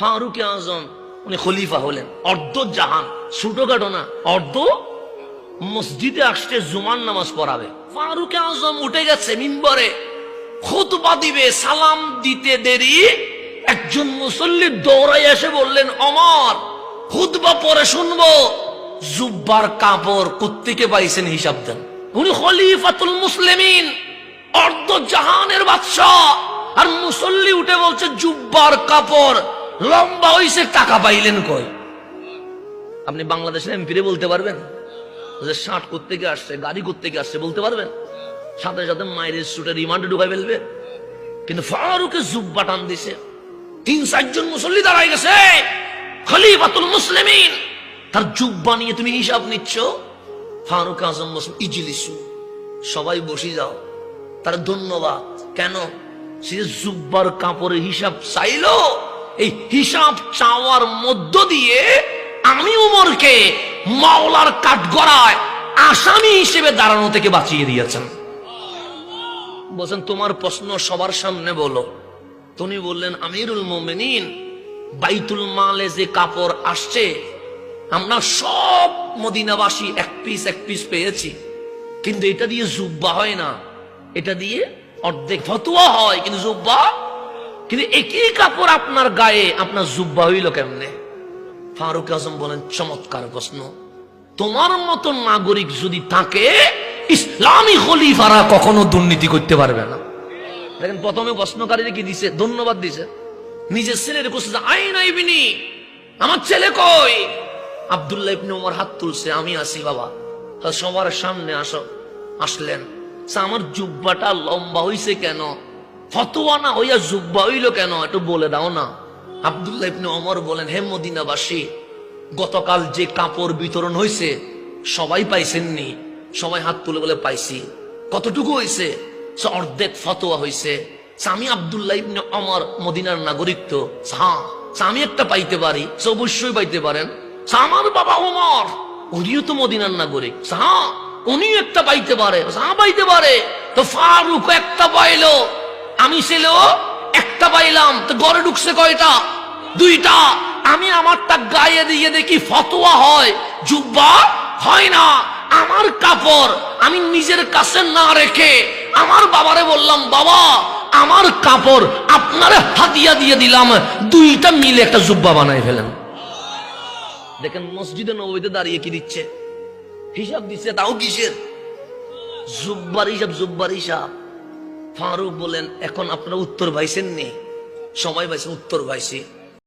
ফারুক আজম উনি খলিফা হলেন, অর্ধ জাহান, ছোটখাটো না, অর্ধ। মসজিদে আসছে জুমার নামাজ পড়াবে, ফারুক আজম উঠে গেছে মিম্বরে, খুতবা দিবে, সালাম দিতে দেরি একজন মুসল্লি দৌড়াই এসে বললেন, ওমর খুতবা পরে শুনবো, জুব্বার কাপড় কোত্থেকে পাইছেন হিসাব দেন। উনি খলিফাতুল মুসলিমিন, অর্ধ জাহানের বাদশাহ, আর মুসল্লি উঠে বলছে জুব্বার কাপড় লম্বা হইছে, টাকা পাইলেন কই? আপনি বাংলাদেশের এমপিরে বলতে পারবেন যে ষাট কোত্থেকে আসছে, গাড়ি কোত্থেকে আসছে বলতে পারবেন? সাথে সাথে মায়ের সুটে রিমান্ডে ঢুকাই ফেলবে। কিন্তু ফারুকে জুব্বা টান দিছে, ৩-৪ জন মুসল্লি দাঁড়াই গেছে, খলিফাতুল মুসলিমিন, তার জুব্বা নিয়ে তুমি হিসাব নিচ্ছ? ফারুক আজম মুসলিম ইজলিসু, সবাই বসে যাও। তার ধন্যবাদ কেন? সে জুব্বার কাপড়ের হিসাব চাইলো, এই হিসাব চাওয়ার মধ্য দিয়ে আমি উমরকে মাওলার কাঠগড়ায় আসামি হিসেবে দাঁড়ানো থেকে বাঁচিয়ে দিয়েছেন। বলছেন তোমার প্রশ্ন সবার সামনে বলো। তিনি বললেন, আমিরুল মুমিনিন, বাইতুল মালে যে কাপড় আসছে আমরা সব মদিনাবাসী এক পিস পেয়েছি, কিন্তু এটা দিয়ে জুব্বা হয় না, এটা দিয়ে অর্ধেক ফতুয়া হয়, কিন্তু জুব্বা। কিন্তু একই কাপড় আপনার গায়ে, আপনার জুব্বা হইল কেমনে? ফারুক আজম বলেন, চমৎকার প্রশ্ন। তোমার মতো নাগরিক যদি থাকে, ইসলামী খলিফারা কখনো দুর্নীতি করতে পারবে না। দেখেন প্রথমে প্রশ্নকারী কি দিছে? ধন্যবাদ দিছে। নিজের ছেলের কোসে আইন আইবিনি, আমার ছেলে কই? আব্দুল্লাহ ইবনে ওমর হাত তুলছে, আমি আসি বাবা। সবার সামনে আসলেন, আমার জুব্বাটা লম্বা হইছে কেন? ফতোয়া না হইয়া জুব্বা হইল কেন? একটু বলে দাও না। আব্দুল্লাহ ইবনে ওমর বলেন, হে মদিনাবাসী, গতকাল যে কাপড় বিতরণ হয়েছে সবাই পাইছেননি? সবাই হাত তুলে বলে পাইছি। কতটুকু হয়েছে? অর্ধেক ফতোয়া হয়েছে। আমি আব্দুল্লাহ ইবনে ওমর মদিনার নাগরিক, তো হ্যাঁ আমি একটা পাইতে পারি, অবশ্যই পাইতে পারেন। আমার বাবা ওমর, উনিও তো মদিনার নাগরিক, হ্যাঁ উনিও একটা পাইতে পারে, হ্যাঁ পাইতে পারে। তো ফারুক একটা পাইলো, আমি ছেলেও একটা পাইলাম, তো ঘরে ঢুকছে কয়টা? 2টা। আমি আমারটা গায়ে দিয়ে দেখি ফতোয়া হয়, জুব্বা হয় না। আমার কাপড় আমি নিজের কাছে না রেখে আমার বাবারে বললাম, বাবা আমার কাপড় আপনারে হাদিয়া দিয়ে দিলাম, 2টা মিলে একটা জুব্বা বানাই ফেলেন। দেখেন মসজিদে নববীতে দাঁড়িয়ে কি দিচ্ছে? হিসাব দিচ্ছে, তাও কিসের? জুব্বার হিসাব, জুব্বার হিসাব। ফারুক বলেন, এখন আপনারা উত্তর পাইছেন নি? সবাই পাইছে, উত্তর পাইছি।